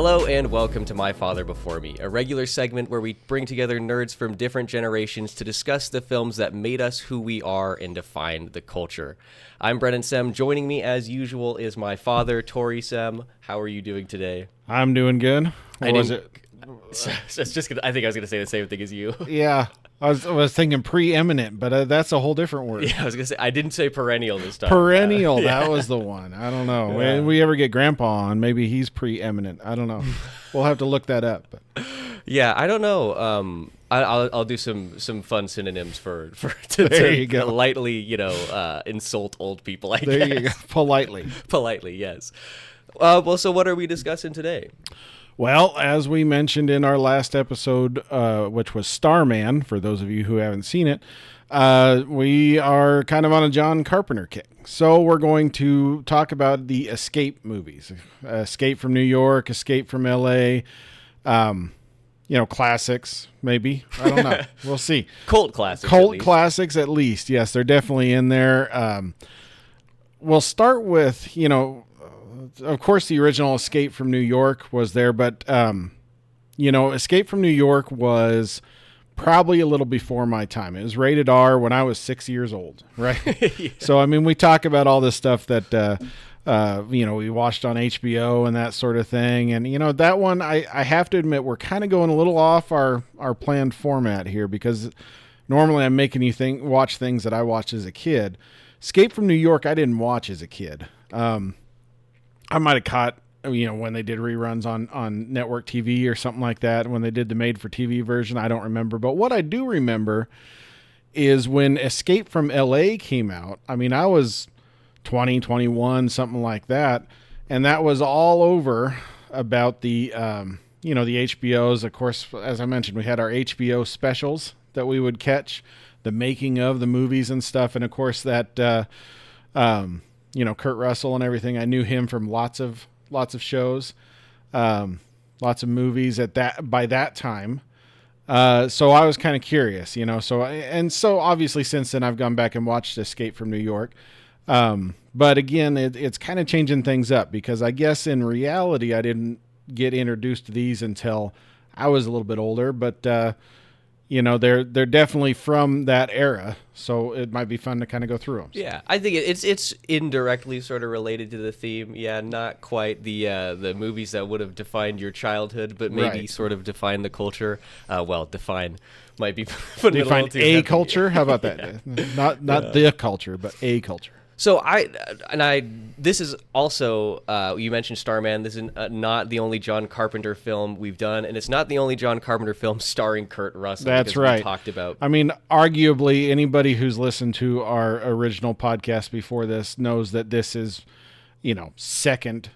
Hello and welcome to My Father Before Me, a regular segment where we bring together nerds from different generations to discuss the films that made us who we are and define the culture. I'm Brennan Sem. Joining me as usual is my father, Tory Sem. How are you doing today? I'm doing good. I think I was gonna say the same thing as you. Yeah, I was thinking preeminent, but that's a whole different word. Yeah, I was gonna say I didn't say perennial this time. Perennial, Yeah. That was the one. I don't know. Yeah. When we ever get Grandpa on, maybe he's preeminent. I don't know. We'll have to look that up. But. Yeah, I don't know. I'll do some fun synonyms to lightly, insult old people. I guess. There you go. Politely. Politely, yes. So what are we discussing today? Well, as we mentioned in our last episode, which was Starman, for those of you who haven't seen it, we are kind of on a John Carpenter kick. So we're going to talk about the escape movies. Escape from New York, Escape from L.A., classics, maybe. I don't know. We'll see. Cult classics. Classics, at least. Yes, they're definitely in there. We'll start with, of course, the original Escape from New York was there, but, Escape from New York was probably a little before my time. It was rated R when I was 6 years old, right? Yeah. So, we talk about all this stuff that, we watched on HBO and that sort of thing. And, that one, I have to admit, we're kind of going a little off our planned format here because normally I'm making you watch things that I watched as a kid. Escape from New York, I didn't watch as a kid. I might have caught, when they did reruns on network TV or something like that, when they did the made-for-TV version, I don't remember. But what I do remember is when Escape from L.A. came out, I was 20, 21, something like that, and that was all over about the, the HBOs. Of course, as I mentioned, we had our HBO specials that we would catch, the making of the movies and stuff, and of course that... Kurt Russell and everything. I knew him from lots of shows, lots of movies by that time. So I was kind of curious, So obviously since then I've gone back and watched Escape from New York. But again, it's kind of changing things up because I guess in reality I didn't get introduced to these until I was a little bit older, but they're definitely from that era, so it might be fun to kind of go through them. Yeah, I think it's indirectly sort of related to the theme. Yeah, not quite the movies that would have defined your childhood, but maybe sort of define the culture. Define might be define a culture. How about that? Yeah. Not the culture, but a culture. So this is also, you mentioned Starman. This is not the only John Carpenter film we've done, and it's not the only John Carpenter film starring Kurt Russell. That's right. We talked about. Arguably, anybody who's listened to our original podcast before this knows that this is, second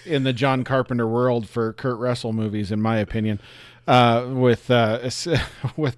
in the John Carpenter world for Kurt Russell movies, in my opinion, with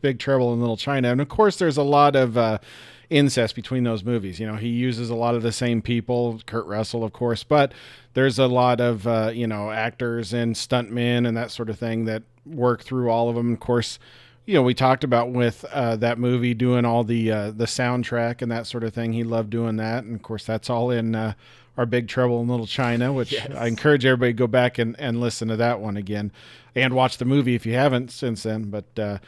Big Trouble in Little China. And of course, there's a lot of incest between those movies. He uses a lot of the same people, Kurt Russell, of course, but there's a lot of, actors and stuntmen and that sort of thing that work through all of them. Of course, we talked about with that movie doing all the soundtrack and that sort of thing. He loved doing that. And of course, that's all in our Big Trouble in Little China, which yes. I encourage everybody to go back and listen to that one again and watch the movie if you haven't since then. But,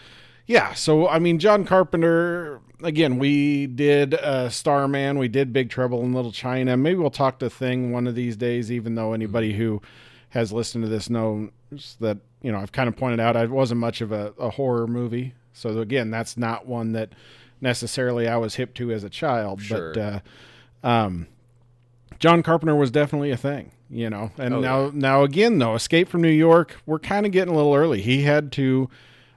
yeah, so, John Carpenter, again, we did Starman, we did Big Trouble in Little China. Maybe we'll talk to Thing one of these days, even though anybody who has listened to this knows that, I've kind of pointed out I wasn't much of a horror movie. So, again, that's not one that necessarily I was hip to as a child. Sure. But John Carpenter was definitely a thing, And now, again, though, Escape from New York, we're kind of getting a little early.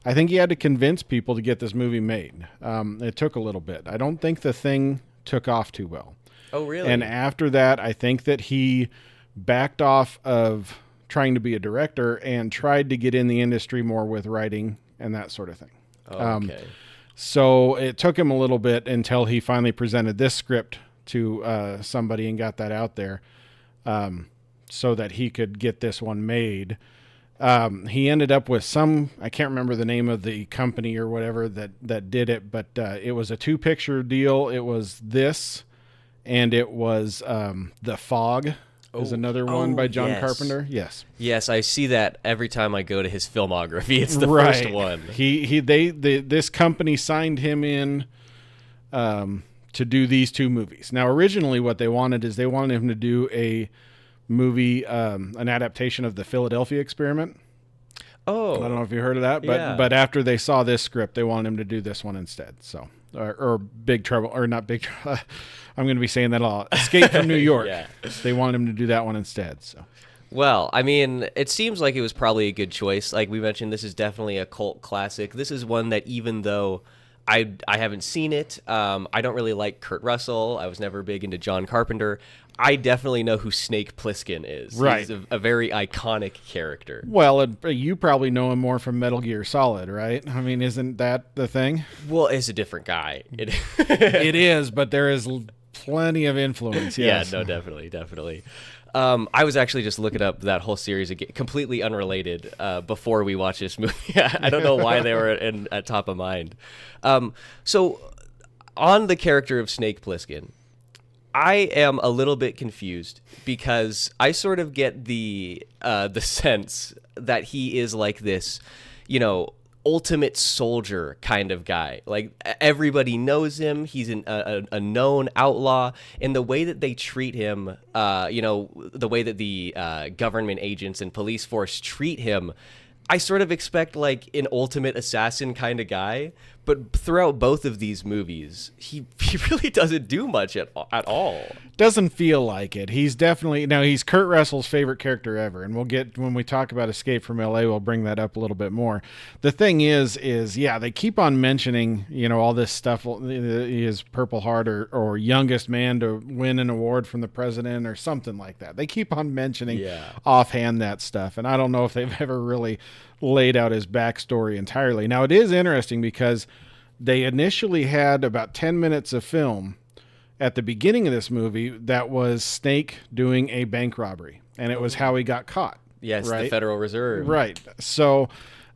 I think he had to convince people to get this movie made. It took a little bit. I don't think The Thing took off too well. Oh, really? And after that, I think that he backed off of trying to be a director and tried to get in the industry more with writing and that sort of thing. Okay. So it took him a little bit until he finally presented this script to somebody and got that out there so that he could get this one made. He ended up with I can't remember the name of the company or whatever that did it, but it was a 2-picture deal. It was this, and it was The Fog. is another one by John yes. Carpenter. Yes. Yes, I see that every time I go to his filmography. It's the Right. first one. This company signed him in to do these two movies. Now, originally what they wanted him to do a movie, an adaptation of the Philadelphia Experiment. Oh. I don't know if you heard of that, Yeah. but after they saw this script, they wanted him to do this one instead. So, or Big Trouble, or not Big Trouble. I'm going to be saying that a lot. Escape from New York. Yeah. They wanted him to do that one instead. So, Well, I mean, it seems like it was probably a good choice. Like we mentioned, this is definitely a cult classic. This is one that even though I haven't seen it, I don't really like Kurt Russell. I was never big into John Carpenter. I definitely know who Snake Plissken is. Right. He's a very iconic character. well, you probably know him more from Metal Gear Solid, right? I mean, isn't that the thing? Well, it's a different guy. It is, but there is plenty of influence. Yes. Yeah, no, definitely. I was actually just looking up that whole series again, completely unrelated, before we watched this movie. I don't know why they were at top of mind. So, on the character of Snake Plissken, I am a little bit confused because I sort of get the sense that he is like this, ultimate soldier kind of guy. Like everybody knows him. He's a known outlaw. And the way that they treat him, the way that the government agents and police force treat him, I sort of expect like an ultimate assassin kind of guy. But throughout both of these movies, he really doesn't do much at all. Doesn't feel like it. He's Kurt Russell's favorite character ever, and when we talk about Escape from LA, we'll bring that up a little bit more. The thing is they keep on mentioning, all this stuff, his Purple Heart or youngest man to win an award from the president or something like that. They keep on mentioning offhand that stuff, and I don't know if they've ever really laid out his backstory entirely. Now, it is interesting because they initially had about 10 minutes of film at the beginning of this movie that was Snake doing a bank robbery, and it was how he got caught. Yes, right? The Federal Reserve. Right. So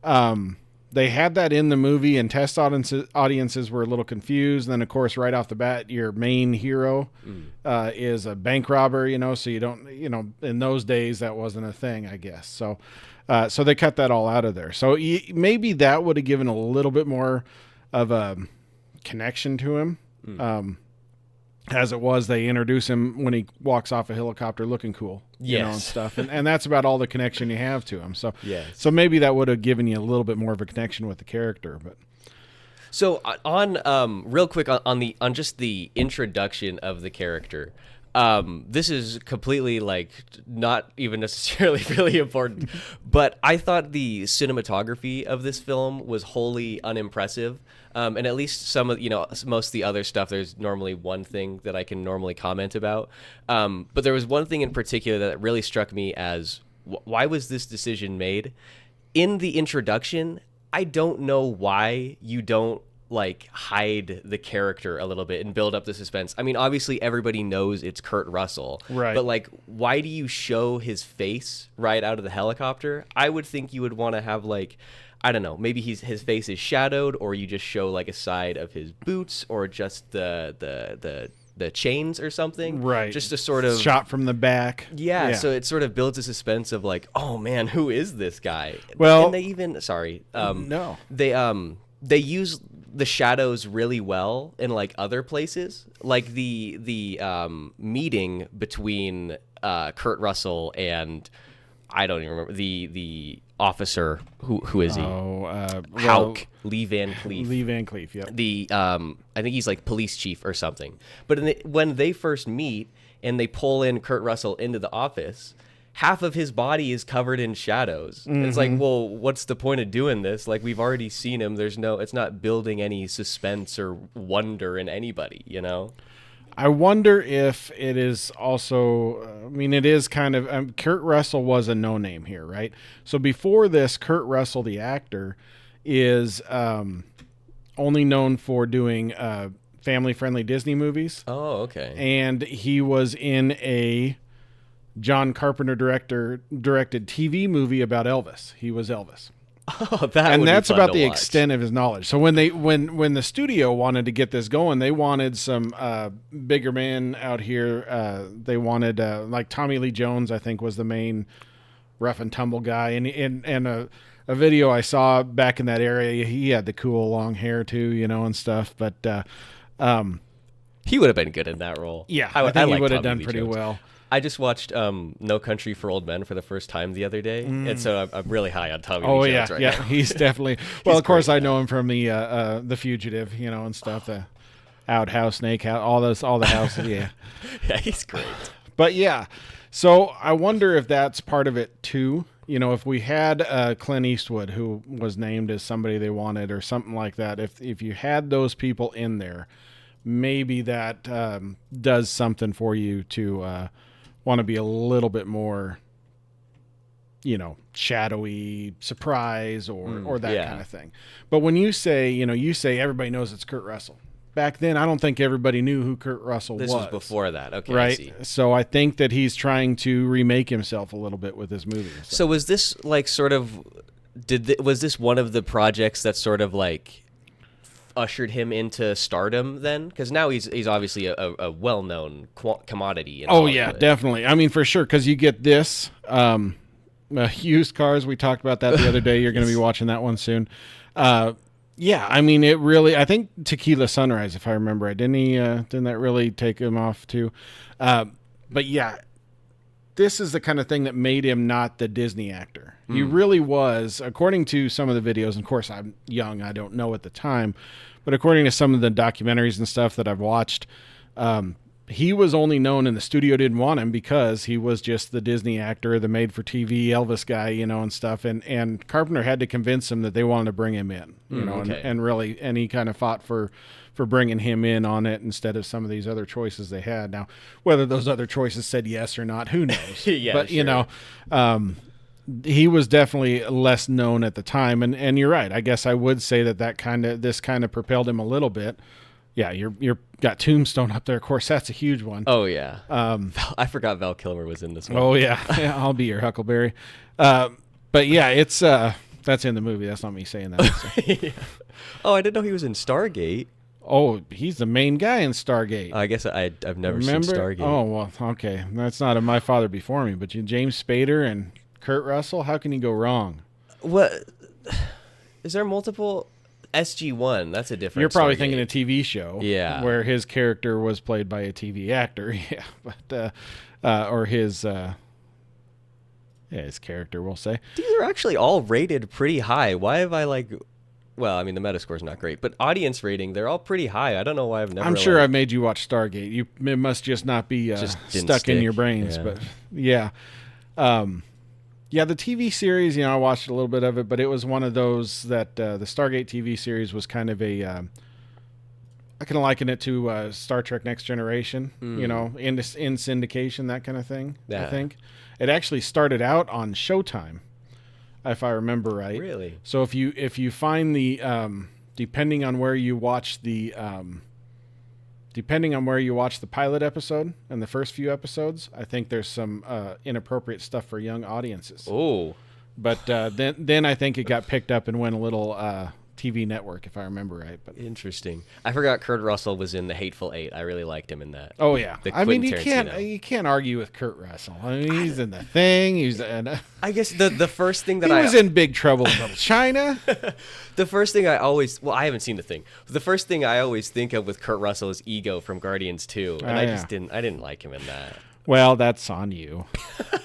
they had that in the movie, and test audiences were a little confused. And then, of course, right off the bat, your main hero is a bank robber, so you don't, in those days, that wasn't a thing, I guess. So they cut that all out of there. So maybe that would have given a little bit more of a connection to him. As it was, they introduce him when he walks off a helicopter looking cool, and stuff. And that's about all the connection you have to him. So, so maybe that would have given you a little bit more of a connection with the character. But so on real quick on just the introduction of the character, this is completely like not even necessarily really important, but I thought the cinematography of this film was wholly unimpressive. And at least some of, most of the other stuff, there's normally one thing that I can normally comment about. But there was one thing in particular that really struck me as, why was this decision made? In the introduction, I don't know why you don't hide the character a little bit and build up the suspense. I mean, obviously everybody knows it's Kurt Russell, right? But why do you show his face right out of the helicopter? I would think you would want to have I don't know, maybe his face is shadowed, or you just show a side of his boots, or just the chains or something, right? Just a sort of shot from the back. Yeah. So it sort of builds a suspense of oh man, who is this guy? Well, and they even they use the shadows really well in other places, like the meeting between Kurt Russell and I don't even remember the officer. Who is he? Hauk Lee Van Cleef. Lee Van Cleef. Yeah. The I think he's police chief or something. But when they first meet and they pull in Kurt Russell into the office, half of his body is covered in shadows. Mm-hmm. It's well, what's the point of doing this? We've already seen him. It's not building any suspense or wonder in anybody, I wonder if it is also, it is kind of, Kurt Russell was a no-name here, right? So before this, Kurt Russell, the actor, is only known for doing family-friendly Disney movies. Oh, okay. And he was in a John Carpenter directed TV movie about Elvis. He was Elvis. Oh, that and would be that's fun about to the watch. extent of his knowledge. So when the studio wanted to get this going, they wanted some bigger men out here. They wanted like Tommy Lee Jones, I think, was the main rough and tumble guy, and a video I saw back in that area, he had the cool long hair too, and stuff. But he would have been good in that role. yeah, I think he like would have Tommy done Lee pretty Jones. well. I just watched No Country for Old Men for the first time the other day, and so I'm really high on Tommy Oh Lee yeah, Jones right yeah, now. he's definitely. Well, of course, great I in know him from the Fugitive, and stuff. The Outhouse, Snake House, all the houses. Yeah, Yeah, he's great. but yeah. So I wonder if that's part of it too. If we had Clint Eastwood, who was named as somebody they wanted, or something like that. If you had those people in there, maybe that does something for you to want to be a little bit more, shadowy surprise or that kind of thing. But when you say, everybody knows it's Kurt Russell. Back then, I don't think everybody knew who Kurt Russell was. This was before that. Okay, I right? see. So I think that he's trying to remake himself a little bit with his movie. So was this like sort of was this one of the projects that sort of like ushered him into stardom then? Because now he's obviously a well-known commodity. Oh yeah, definitely. I mean, for sure, because you get this used cars. We talked about that the other day. You're going to be watching that one soon. Yeah, I mean, it really. I think Tequila Sunrise, if I remember right, didn't that really take him off too? But yeah, this is the kind of thing that made him not the Disney actor. He really was, according to some of the videos. And of course, I'm young; I don't know at the time, but according to some of the documentaries and stuff that I've watched, he was only known, and the studio didn't want him because he was just the Disney actor, the made-for-TV Elvis guy, and stuff. And Carpenter had to convince him that they wanted to bring him in, and he kind of fought for bringing him in on it instead of some of these other choices they had. Now, whether those other choices said yes or not, who knows? Yeah, but sure. He was definitely less known at the time, and you're right. I guess I would say this kind of propelled him a little bit. Yeah, you're got Tombstone up there. Of course, that's a huge one. Oh yeah. I forgot Val Kilmer was in this one. Oh yeah, I'll be your Huckleberry. But yeah, it's that's in the movie. That's not me saying that. So. Yeah. Oh, I didn't know he was in Stargate. Oh, he's the main guy in Stargate. I guess I've never seen Remember? Stargate. Oh well, okay. That's not a My Father Before Me, but James Spader and Kurt Russell. How can you go wrong? What? Is there multiple? SG-1, that's a different. You're probably Stargate. thinking a TV show, Yeah, where his character was played by a TV actor, yeah, but or his character, we'll say. These are actually all rated pretty high. Why have I Well, I mean the Metascore's not great, but audience rating, they're all pretty high. I don't know why I've never. I'm sure I've made you watch Stargate. It must just not be Just didn't stuck in stick. your brains, Yeah. but yeah. Yeah, the TV series, I watched a little bit of it, but it was one of those that the Stargate TV series was kind of a, I can liken it to Star Trek Next Generation, in syndication, that kind of thing, Yeah. I think. It actually started out on Showtime, if I remember right. Really? So if you find the, depending on where you watch the pilot episode and the first few episodes, I think there's some inappropriate stuff for young audiences. Oh. But then I think it got picked up and went a little TV network, if I remember right. But Interesting. I forgot Kurt Russell was in The Hateful Eight. I really liked him in that. oh yeah, The I mean Quentin Tarantino. you can't argue with Kurt Russell. I mean he's in The Thing. He's in, I guess the first thing that he was in Big Trouble in Little China. The first thing I haven't seen The Thing. The first thing I always think of with Kurt Russell is Ego from Guardians 2, and I didn't like him in that. Well, that's on you.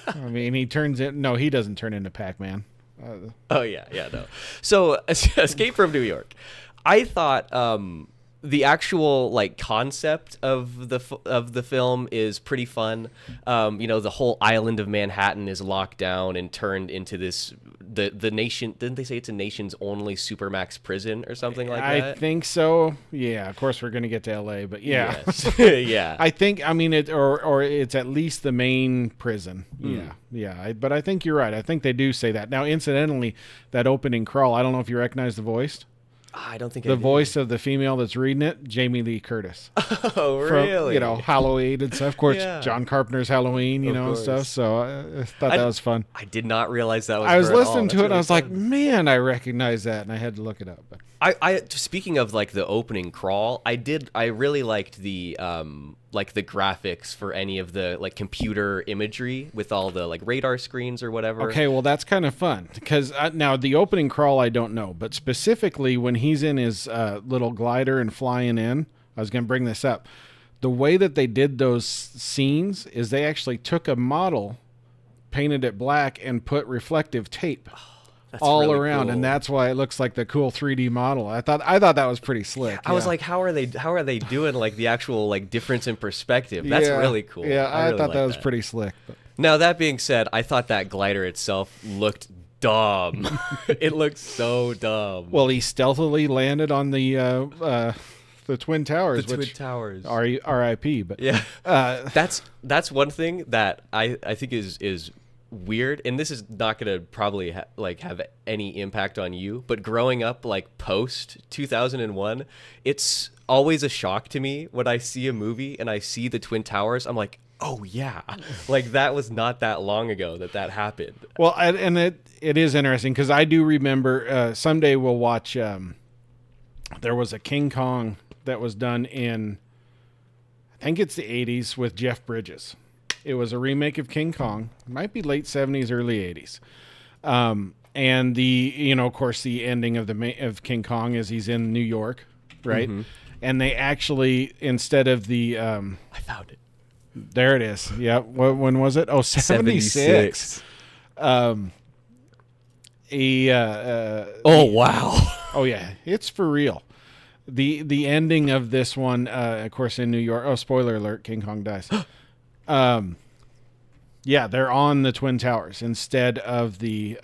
I mean, he doesn't turn into Pac-Man. Oh yeah, no. So Escape from New York. I thought the actual concept of the film is pretty fun. The whole island of Manhattan is locked down and turned into the nation. Didn't they say it's a nation's only supermax prison or something like that? I think so. Yeah. Of course, we're going to get to LA, but yeah. Yes. Yeah. I think. I mean, or it's at least the main prison. Yeah. But I think you're right. I think they do say that. Now, incidentally, that opening crawl. I don't know if you recognize the voice. I don't think I The did. voice of the female that's reading it, Jamie Lee Curtis. Oh, From, really? Halloween and stuff. Of course, Yeah. John Carpenter's Halloween, Of and course. stuff. So I thought that was fun. I did not realize that was I was her at all. listening to That's it and I really was like, fun. man, I recognize that. And I had to look it up. But I speaking of like the opening crawl, I really liked the like the graphics for any of the like computer imagery with all the like radar screens or whatever. okay, well, that's kind of fun because now the opening crawl, I don't know, but specifically when he's in his little glider and flying in, I was going to bring this up. The way that they did those scenes is they actually took a model, painted it black, and put reflective tape That's all really around, cool. and that's why it looks like the cool 3D model. I thought that was pretty slick. I was yeah. like, how are they doing like the actual like difference in perspective? That's Yeah, really cool. Yeah, I really thought that like was pretty slick. But. Now that being said, I thought that glider itself looked dumb. It looked so dumb. Well, he stealthily landed on the Twin Towers, the Twin which Towers. R.I.P. But Yeah, uh, that's one thing that I think is weird, and this is not gonna probably have any impact on you. But growing up like post 2001, it's always a shock to me when I see a movie and I see the Twin Towers. I'm like, oh yeah, like that was not that long ago that happened. well, and it is interesting because I do remember. Someday we'll watch. There was a King Kong that was done in, I think it's the 80s with Jeff Bridges. It was a remake of King Kong. It might be late 70s, early 80s. And the, of course, the ending of King Kong is he's in New York, right? Mm-hmm. And they actually, instead of the... I found it. There it is. Yeah. When was it? Oh, 76. Oh, wow. Oh, yeah. It's for real. The ending of this one, of course, in New York. Oh, spoiler alert! King Kong dies. Yeah, they're on the Twin Towers instead of the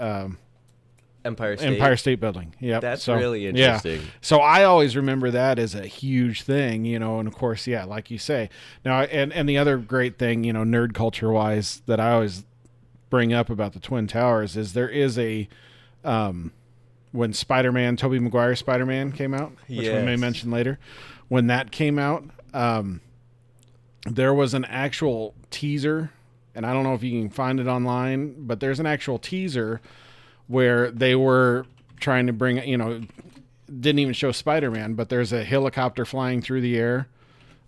Empire State Building. Yeah, that's really interesting. Yeah. So I always remember that as a huge thing, and of course, yeah, like you say. Now, and the other great thing, nerd culture wise, that I always bring up about the Twin Towers is there is a when Spider-Man, Tobey Maguire's Spider-Man came out, which we may mention later, when that came out, there was an actual teaser, and I don't know if you can find it online, but there's an actual teaser where they were trying to bring, didn't even show Spider-Man, but there's a helicopter flying through the air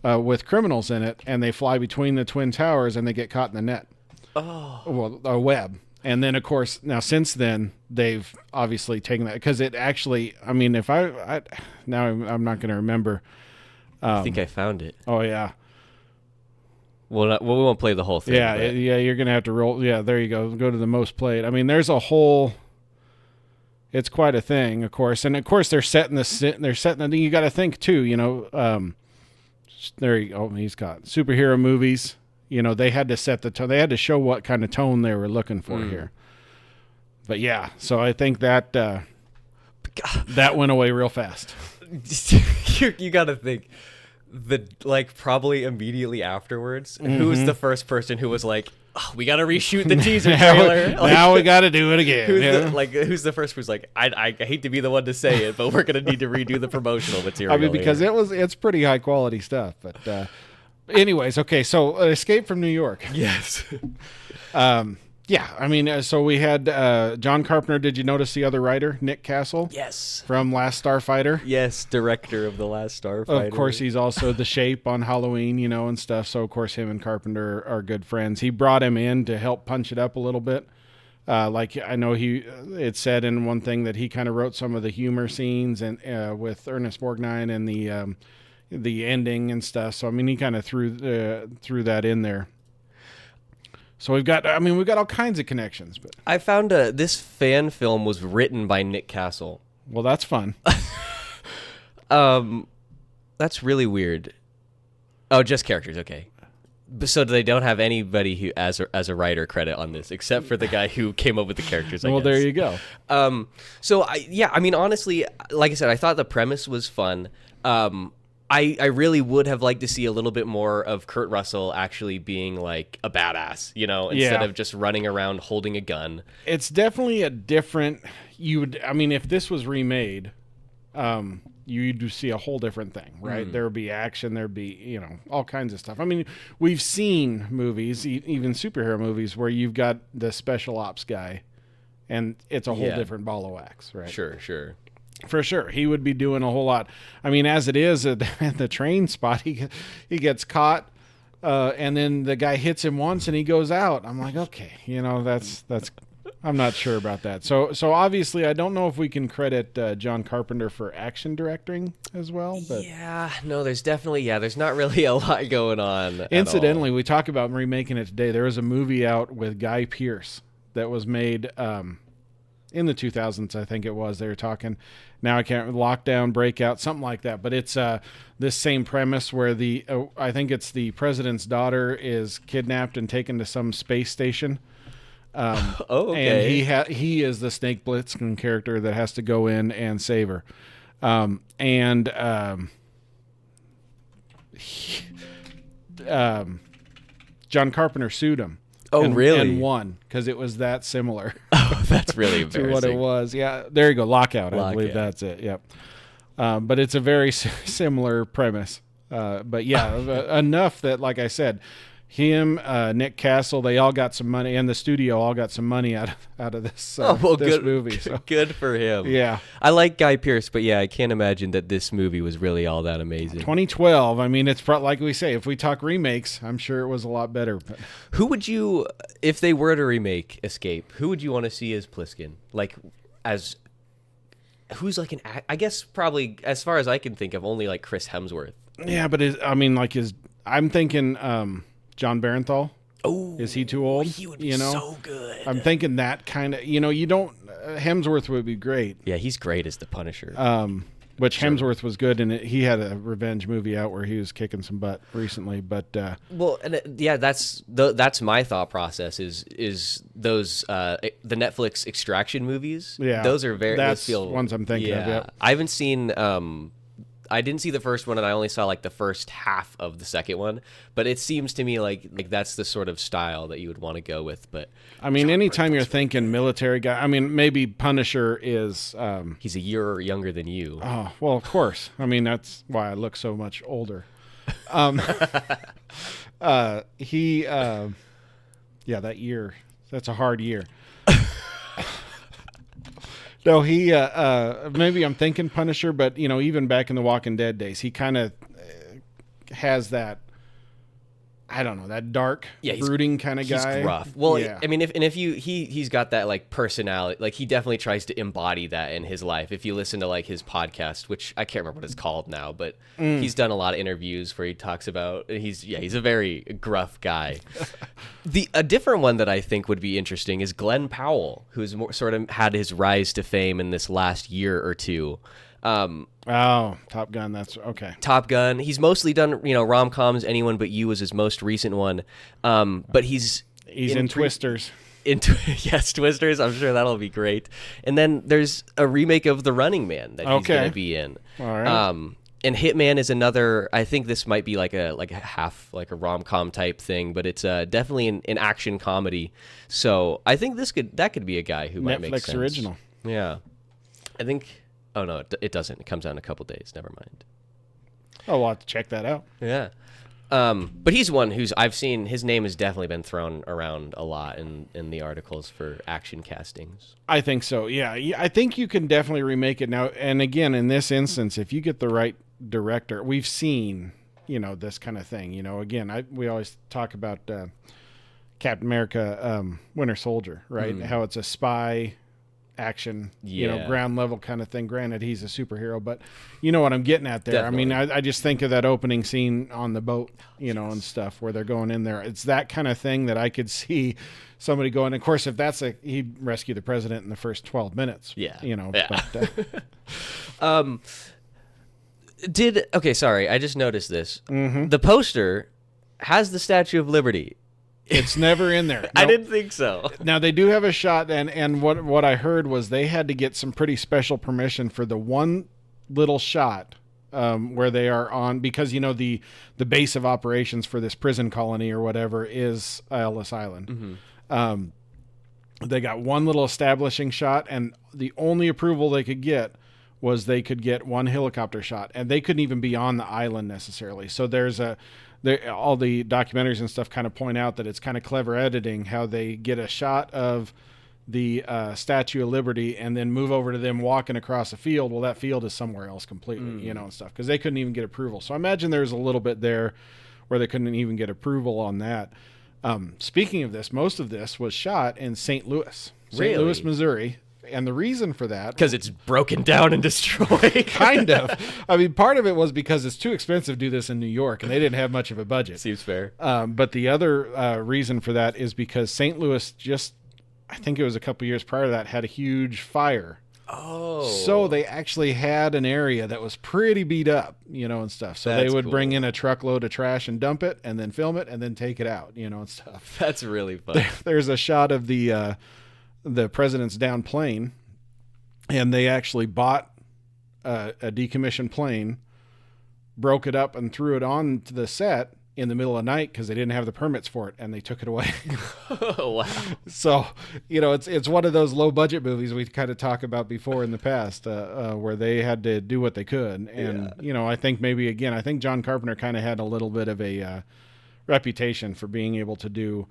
with criminals in it, and they fly between the Twin Towers, and they get caught in the net. Oh. Well, a web. And then, of course, now since then, they've obviously taken that because it actually, I mean, if I now I'm not going to remember. I think I found it. Oh, yeah. Well, we won't play the whole thing. Yeah, you're going to have to roll. Yeah, there you go. Go to the most played. I mean, there's a whole, it's quite a thing, of course. And, of course, they're setting the, you got to think, too, there you go. He's got superhero movies. They had to set the tone. They had to show what kind of tone they were looking for here. But yeah, so I think that that went away real fast. You got to think probably immediately afterwards, who's the first person who was like, oh, we got to reshoot the teaser trailer. Now we got to do it again. Who's the first who's like, I hate to be the one to say it, but we're going to need to redo the promotional material. I mean, because it's pretty high quality stuff, but anyways, okay, so Escape from New York. Yes. Yeah, I mean, so we had John Carpenter. Did you notice the other writer, Nick Castle? Yes. From Last Starfighter? Yes, director of The Last Starfighter. Of course, he's also The Shape on Halloween, and stuff. So, of course, him and Carpenter are good friends. He brought him in to help punch it up a little bit. Like, I know it said in one thing that he kind of wrote some of the humor scenes and with Ernest Borgnine and the ending and stuff. So, I mean, he kind of threw that in there. So we've got all kinds of connections. But I found this fan film was written by Nick Castle. Well, that's fun. That's really weird. Oh, just characters. Okay. So they don't have anybody who as a writer credit on this, except for the guy who came up with the characters. I guess. There you go. So I mean, honestly, like I said, I thought the premise was fun. I really would have liked to see a little bit more of Kurt Russell actually being like a badass, instead of just running around holding a gun. It's definitely a different. If this was remade, you do see a whole different thing, right? There would be action, there'd be, you know, all kinds of stuff. I mean, we've seen movies, even superhero movies, where you've got the special ops guy, and it's a whole different ball of wax, right? Sure. For sure. He would be doing a whole lot. I mean, as it is at the train spot, he gets caught, and then the guy hits him once and he goes out. I'm like, okay, you know, that's I'm not sure about that. So obviously I don't know if we can credit John Carpenter for action directing as well. But Yeah, no, there's definitely, there's not really a lot going on. Incidentally, we talk about remaking it today. There was a movie out with Guy Pearce that was made in the 2000s, I think it was. They were talking, now I can't, Lockdown, Breakout, something like that. But it's this same premise where I think it's the president's daughter is kidnapped and taken to some space station. Okay. And he is the Snake Plissken character that has to go in and save her. John Carpenter sued him. Oh, really? And won, because it was that similar. Oh, that's really embarrassing. To what it was. Yeah, there you go. Lockout, I believe that's it. Yep. But it's a very similar premise. But yeah, enough that, like I said, him, Nick Castle, they all got some money, and the studio all got some money out of this, this movie. So. Good for him. Yeah. I like Guy Pearce, but yeah, I can't imagine that this movie was really all that amazing. 2012, I mean, it's like we say, if we talk remakes, I'm sure it was a lot better. But. Who would you, if they were to remake Escape, who would you want to see as Plissken? Like, who's like I guess probably, as far as I can think of, only like Chris Hemsworth. Yeah, but I'm thinking John Barenthal. Oh, is he too old? He would be so good. I'm thinking that kind of, you don't, Hemsworth would be great. Yeah, he's great as the Punisher. Which Hemsworth was good, and he had a revenge movie out where he was kicking some butt recently. But that's my thought process. Is those the Netflix Extraction movies? Yeah, those are that's ones I'm thinking of. Yeah, I haven't seen. I didn't see the first one, and I only saw like the first half of the second one. But it seems to me like that's the sort of style that you would want to go with. But I mean, anytime you're thinking military guy, I mean, maybe Punisher is. He's a year younger than you. Oh well, of course. I mean, that's why I look so much older. That year. That's a hard year. No, he maybe I'm thinking Punisher, but even back in the Walking Dead days, he kind of has that. I don't know, that dark, brooding kind of guy. He's rough. Well, yeah. I mean, he's got that like personality. Like he definitely tries to embody that in his life. If you listen to like his podcast, which I can't remember what it's called now, but he's done a lot of interviews where he talks about he's a very gruff guy. A different one that I think would be interesting is Glenn Powell, who's sort of had his rise to fame in this last year or two. Top Gun. That's okay. Top Gun. He's mostly done, rom-coms. Anyone But You was his most recent one. But he's in Twisters. Yes, Twisters. I'm sure that'll be great. And then there's a remake of The Running Man that he's going to be in. All right. And Hitman is another. I think this might be like a half like a rom-com type thing, but it's definitely an action comedy. So I think that could be a guy who might make sense. Netflix original. Yeah, I think. Oh no, it doesn't. It comes out in a couple days. Never mind. Oh, we'll have to check that out. Yeah. But he's one I've seen. His name has definitely been thrown around a lot in the articles for action castings. I think so. Yeah, I think you can definitely remake it now. And again, in this instance, if you get the right director, we've seen this kind of thing. Again, we always talk about Captain America, Winter Soldier, right? How it's a spy action, ground level kind of thing. Granted, he's a superhero, but you know what I'm getting at there. Definitely. I mean, I just think of that opening scene on the boat, and stuff where they're going in there. It's that kind of thing that I could see somebody going. Of course, if that's he'd rescue the president in the first 12 minutes. Yeah. But, okay, sorry, I just noticed this. Mm-hmm. The poster has the Statue of Liberty. It's never in there. Nope. I didn't think so. Now they do have a shot, and what I heard was they had to get some pretty special permission for the one little shot where they are on, because the base of operations for this prison colony or whatever is Ellis Island. Mm-hmm. They got one little establishing shot, and the only approval they could get was they could get one helicopter shot, and they couldn't even be on the island necessarily. So all the documentaries and stuff kind of point out that it's kind of clever editing how they get a shot of the Statue of Liberty and then move over to them walking across a field. Well, that field is somewhere else completely, and stuff, because they couldn't even get approval. So I imagine there's a little bit there where they couldn't even get approval on that. Speaking of this, most of this was shot in St. Louis, Missouri. And the reason for that... Because it's broken down and destroyed. Kind of. I mean, part of it was because it's too expensive to do this in New York, and they didn't have much of a budget. Seems fair. But the other reason for that is because St. Louis I think it was a couple years prior to that, had a huge fire. Oh. So they actually had an area that was pretty beat up, and stuff. So they would bring in a truckload of trash and dump it, and then film it, and then take it out, and stuff. That's really fun. There's a shot of the president's down plane, and they actually bought a decommissioned plane, broke it up, and threw it on to the set in the middle of the night because they didn't have the permits for it, and they took it away. Oh, wow. So, it's one of those low budget movies we kind of talked about before in the past, where they had to do what they could. And, I think I think John Carpenter kind of had a little bit of a reputation for being able to do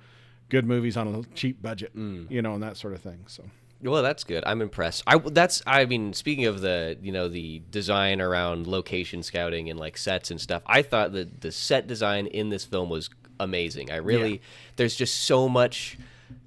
good movies on a cheap budget, and that sort of thing. So. Well, that's good. I'm impressed. Speaking of the design around location scouting and like sets and stuff, I thought that the set design in this film was amazing. There's just so much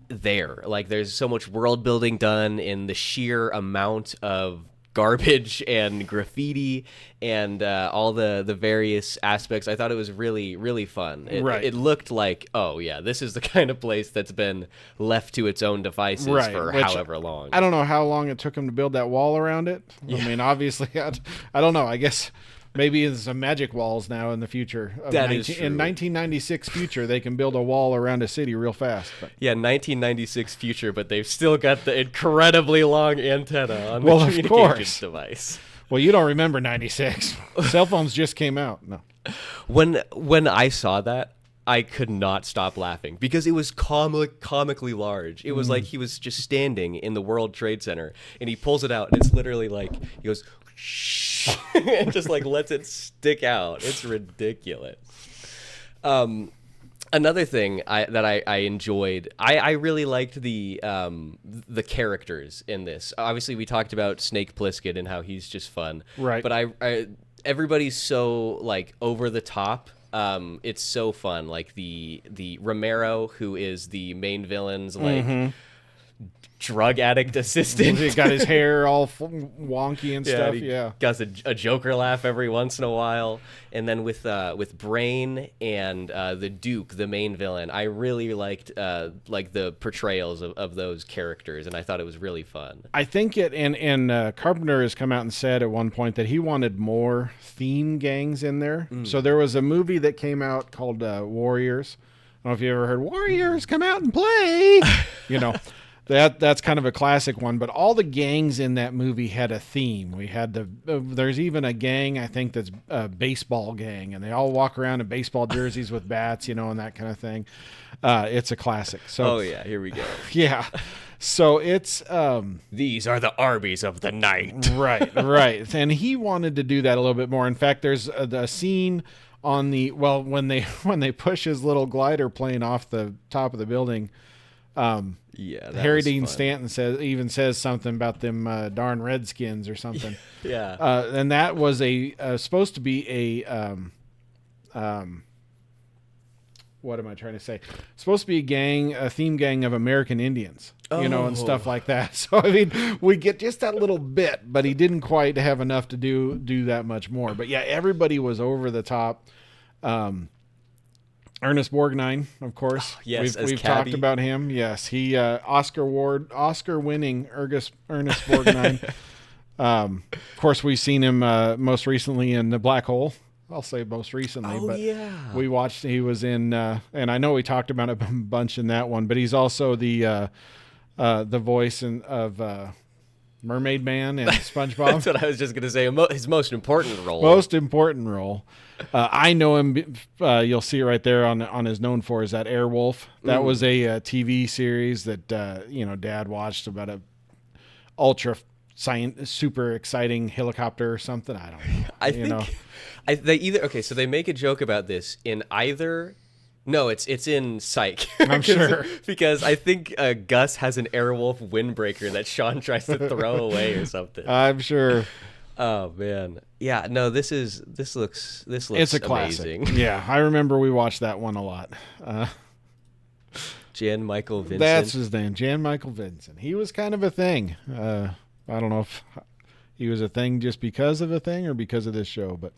there. Like, there's so much world building done in the sheer amount of garbage and graffiti and all the various aspects. I thought it was really, really fun. It looked like, oh yeah, this is the kind of place that's been left to its own devices for however long. I don't know how long it took them to build that wall around it. Yeah. I mean, obviously, I don't know. I guess maybe it's some magic walls now in the future. That is true. In 1996 future, they can build a wall around a city real fast. But. Yeah, 1996 future, but they've still got the incredibly long antenna on the communications device. Well, you don't remember 96. Cell phones just came out. No. When I saw that, I could not stop laughing because it was comically large. It was like he was just standing in the World Trade Center, and he pulls it out, and it's literally like, he goes... and just like lets it stick out. It's ridiculous. Another thing I enjoyed, I really liked the characters in this. Obviously, we talked about Snake Plissken and how he's just fun, right? But everybody's so like over the top. It's so fun. Like the Romero, who is the main villain's like. Drug addict assistant. He got his hair all wonky and stuff. Yeah, got a Joker laugh every once in a while. And then with Brain and the Duke, the main villain, I really liked like the portrayals of those characters, and I thought it was really fun. I think and Carpenter has come out and said at one point that he wanted more theme gangs in there. So there was a movie that came out called Warriors. I don't know if you ever heard Warriors come out and play. That's kind of a classic one, but all the gangs in that movie had a theme. We had there's even a gang, I think, that's a baseball gang, and they all walk around in baseball jerseys with bats, and that kind of thing. It's a classic. So, oh yeah, here we go. Yeah. So it's these are the Arby's of the night. Right. And he wanted to do that a little bit more. In fact, there's a scene on when they push his little glider plane off the top of the building. Harry Dean Stanton says something about them darn Redskins or something. Yeah. And that was supposed to be a what am I trying to say? Supposed to be a theme gang of American Indians, and stuff like that. So I mean, we get just that little bit, but he didn't quite have enough to do that much more. But yeah, everybody was over the top. Ernest Borgnine, of course. Yes, we've talked about him. Yes, he Oscar-winning Ernest Borgnine. Of course, we've seen him most recently in The Black Hole. I'll say most recently, we watched. He was in, and I know we talked about it a bunch in that one, but he's also the voice of Mermaid Man and SpongeBob. That's what I was just going to say. His most important role. I know him. You'll see it right there on his known for is that Airwolf. That was a TV series that Dad watched about a ultra super exciting helicopter or something. I don't know. I think so they make a joke about this in either. No, it's in Psych. I'm sure. Because I think Gus has an Airwolf windbreaker that Sean tries to throw away or something. I'm sure. Oh man, yeah. No, this looks It's a amazing. classic. Yeah, I remember we watched that one a lot. Jan Michael Vincent. That's his name, Jan Michael Vincent. He was kind of a thing. I don't know if he was a thing just because of a thing or because of this show, but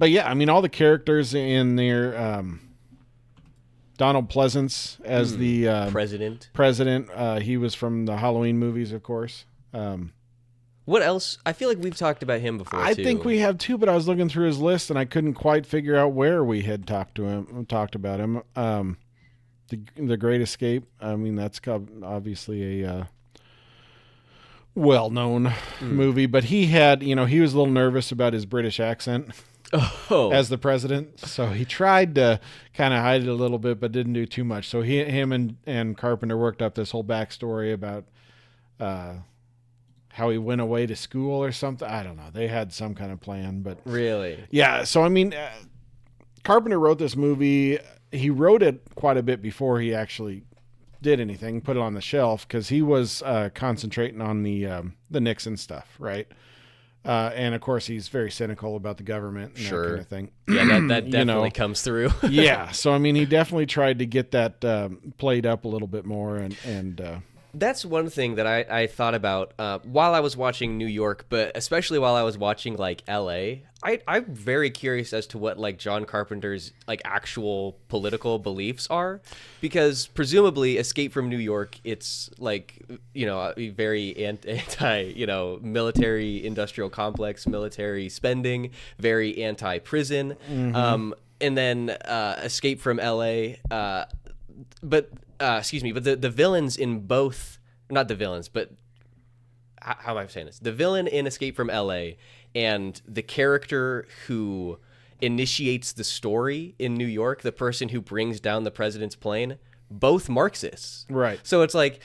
yeah, I mean, all the characters in there. Donald Pleasance as the president. He was from the Halloween movies, of course. What else? I feel like we've talked about him before. I think we have too, but I was looking through his list and I couldn't quite figure out where we had talked about him. The Great Escape. I mean, that's obviously a well-known movie, but he had, he was a little nervous about his British accent as the president, so he tried to kind of hide it a little bit, but didn't do too much. So him and Carpenter worked up this whole backstory about how he went away to school or something. I don't know. They had some kind of plan, but really, yeah. So I mean, Carpenter wrote this movie. He wrote it quite a bit before he actually did anything, put it on the shelf, because he was concentrating on the Nixon stuff, right? And of course, he's very cynical about the government and that kind of thing. Yeah, that definitely comes through. Yeah, so I mean, he definitely tried to get that played up a little bit more, and that's one thing that I thought about while I was watching New York, but especially while I was watching like L.A. I'm very curious as to what like John Carpenter's like actual political beliefs are, because presumably Escape from New York, it's like, a very anti, military industrial complex, military spending, very anti-prison. And then Escape from L.A. But the villains in both, not the villains, but how am I saying this? The villain in Escape from L.A. and the character who initiates the story in New York, the person who brings down the president's plane, both Marxists. Right. So it's like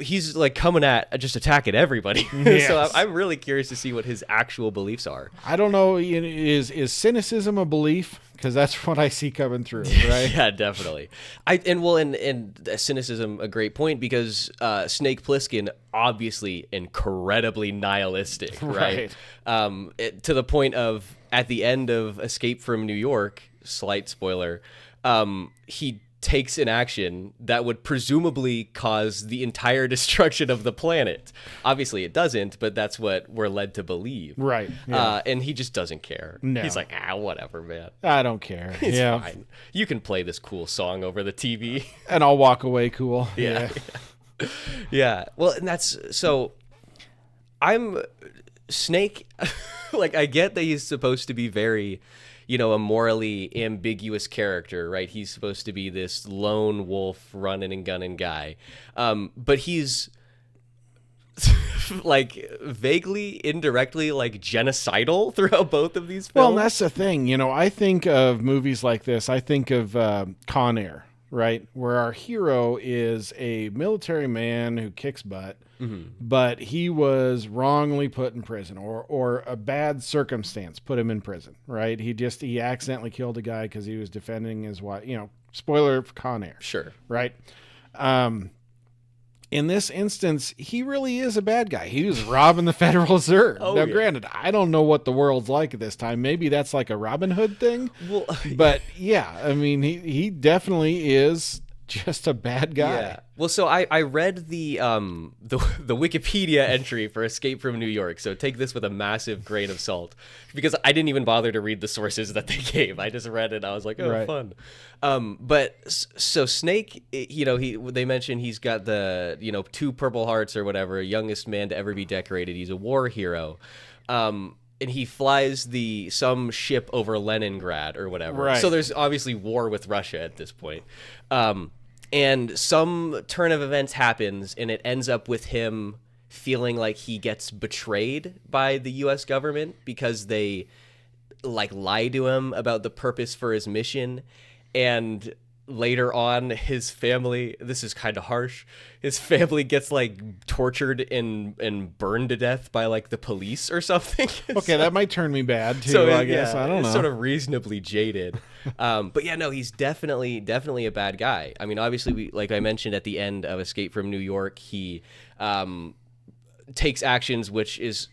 he's like coming at just attacking everybody. Yes. So I'm really curious to see what his actual beliefs are. I don't know. Is cynicism a belief? Because that's what I see coming through, right? Yeah, definitely. And cynicism, a great point, because Snake Plissken, obviously incredibly nihilistic, right? To the point of, at the end of Escape from New York, slight spoiler, he takes an action that would presumably cause the entire destruction of the planet. Obviously it doesn't, but that's what we're led to believe. Right. Yeah. And he just doesn't care. No. He's like, whatever, man. I don't care. It's fine. You can play this cool song over the TV. And I'll walk away cool. Yeah. Yeah. Well, and that's, so I'm Snake, like, I get that he's supposed to be very, a morally ambiguous character, right? He's supposed to be this lone wolf running and gunning guy. But he's like vaguely, indirectly, like genocidal throughout both of these films. Well, that's the thing. I think of movies like this. I think of Con Air, right? Where our hero is a military man who kicks butt, but he was wrongly put in prison, or a bad circumstance put him in prison, right? He accidentally killed a guy because he was defending his wife. Spoiler for Con Air. Sure. Right? In this instance, he really is a bad guy. He was robbing the Federal Reserve. Granted, I don't know what the world's like at this time. Maybe that's like a Robin Hood thing. Well, but yeah, I mean, he definitely is just a bad guy. Yeah. Well, so I read the Wikipedia entry for Escape from New York. So take this with a massive grain of salt, because I didn't even bother to read the sources that they gave. I just read it and I was like, oh, fun. But so Snake, they mentioned he's got the, 2 Purple Hearts or whatever, youngest man to ever be decorated. He's a war hero. And he flies some ship over Leningrad or whatever. Right. So there's obviously war with Russia at this point. And some turn of events happens, and it ends up with him feeling like he gets betrayed by the U.S. government because they like lie to him about the purpose for his mission. And later on, his family, this is kind of harsh, his family gets like tortured and burned to death by like the police or something. Okay, that might turn me bad too, So I guess. I don't it's know. sort of reasonably jaded. But yeah, no, he's definitely a bad guy. I mean, obviously, like I mentioned at the end of Escape from New York, he takes actions which is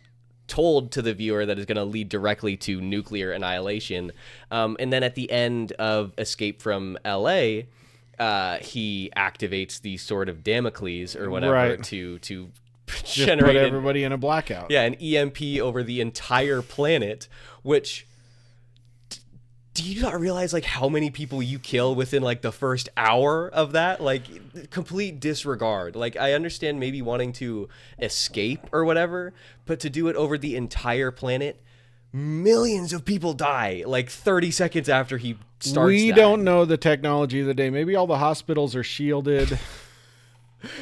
told to the viewer that is going to lead directly to nuclear annihilation. And then at the end of Escape from LA, he activates the Sword of Damocles or whatever Right. to Just generate put everybody in a blackout. an EMP over the entire planet, which do you not realize like how many people you kill within like the first hour of that? Like complete disregard. Like I understand maybe wanting to escape or whatever, but to do it over the entire planet, millions of people die like 30 seconds after he starts. We that. don't know the technology of the day. Maybe all the hospitals are shielded.